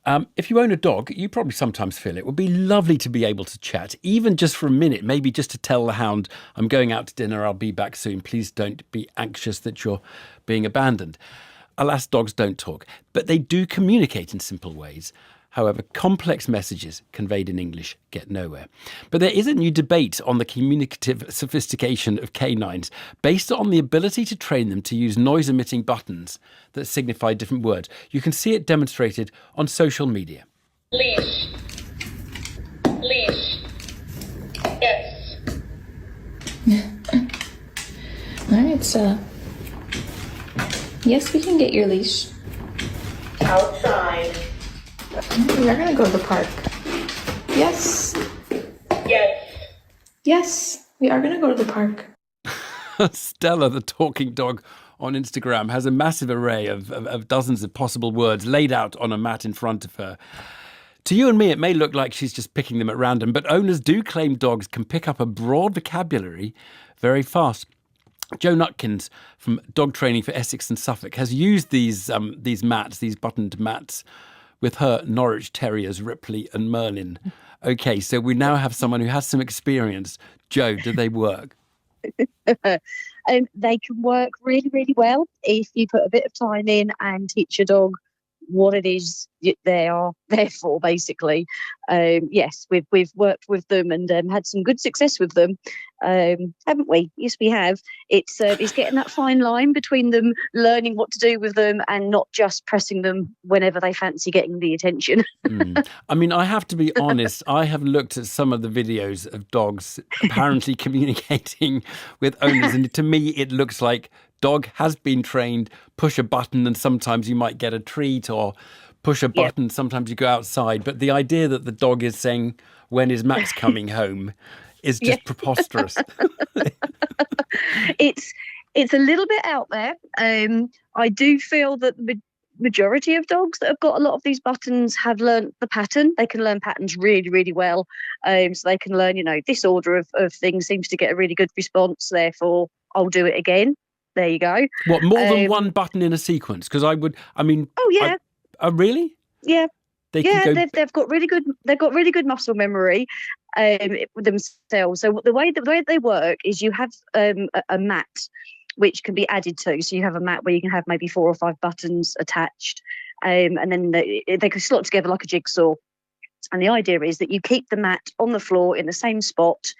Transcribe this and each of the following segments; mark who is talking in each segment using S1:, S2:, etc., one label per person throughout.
S1: If you own a dog, you probably sometimes feel it would be lovely to be able to chat, even just for a minute, maybe just to tell the hound, I'm going out to dinner, I'll be back soon. Please don't be anxious that you're being abandoned. Alas, dogs don't talk, but they do communicate in simple ways. However, complex messages conveyed in English get nowhere. But there is a new debate on the communicative sophistication of canines based on the ability to train them to use noise-emitting buttons that signify different words. You can see it demonstrated on social media.
S2: Leash. Leash. Yes.
S3: All right, so yes, we can get your leash.
S2: Outside.
S3: We are gonna go to the park. Yes.
S2: Yes.
S3: Yes, we are gonna go to the park.
S1: Stella, the talking dog on Instagram, has a massive array of dozens of possible words laid out on a mat in front of her. To you and me, it may look like she's just picking them at random, but owners do claim dogs can pick up a broad vocabulary very fast. Joe Nutkins from Dog Training for Essex and Suffolk has used these mats, these buttoned mats, with her Norwich Terriers, Ripley and Merlin. Okay, so we now have someone who has some experience. Joe, do they work?
S4: They can work really, really well if you put a bit of time in and teach your dog what it is they are there for, basically. Yes, we've worked with them and had some good success with them, haven't we? Yes, we have. It's getting that fine line between them learning what to do with them and not just pressing them whenever they fancy getting the attention.
S1: I mean, I have to be honest. I have looked at some of the videos of dogs apparently communicating with owners, and to me, it looks like dog has been trained, push a button and sometimes you might get a treat, or push a button, sometimes you go outside. But the idea that the dog is saying, when is Max coming home, is just preposterous.
S4: It's a little bit out there. I do feel that the majority of dogs that have got a lot of these buttons have learnt the pattern. They can learn patterns really, really well. So they can learn, this order of things seems to get a really good response. Therefore, I'll do it again. There you go.
S1: What, more than one button in a sequence? Because
S4: Oh yeah.
S1: Oh really?
S4: Yeah.
S1: They've
S4: got really good muscle memory themselves. So the way they work is you have a mat which can be added to. So you have a mat where you can have maybe 4 or 5 buttons attached, and then they can slot together like a jigsaw. And the idea is that you keep the mat on the floor in the same spot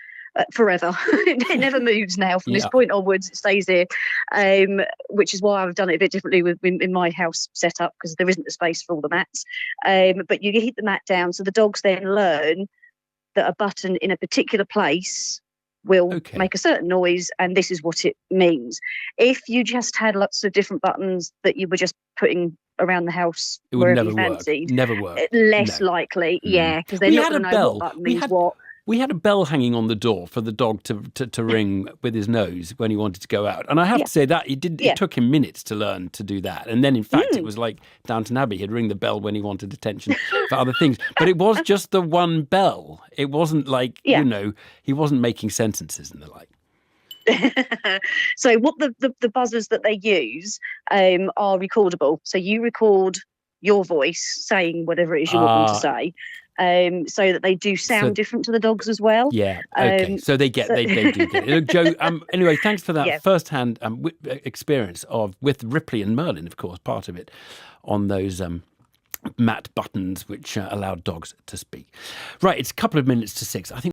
S4: forever. It never moves now from this point onwards. It stays here, which is why I've done it a bit differently in my house setup, because there isn't the space for all the mats. But you keep the mat down, so the dogs then learn that a button in a particular place will make a certain noise, and this is what it means. If you just had lots of different buttons that you were just putting around the house
S1: it would
S4: wherever
S1: never
S4: you
S1: work.
S4: fancied,
S1: Never work.
S4: Less likely, because they're not going to know what button means what.
S1: We had a bell hanging on the door for the dog to ring with his nose when he wanted to go out. And I have to say that it took him minutes to learn to do that. And then, in fact, it was like Downton Abbey. He'd ring the bell when he wanted attention for other things. But it was just the one bell. It wasn't like, he wasn't making sentences and the like.
S4: So what the buzzers that they use are recordable. So you record your voice saying whatever it is you want them to say. So that they do sound different to the dogs as well.
S1: Yeah, okay. So they do get it. Look, Joe, anyway, thanks for that first-hand experience with Ripley and Merlin, of course, part of it, on those mat buttons which allowed dogs to speak. Right, it's a couple of minutes to 6. I think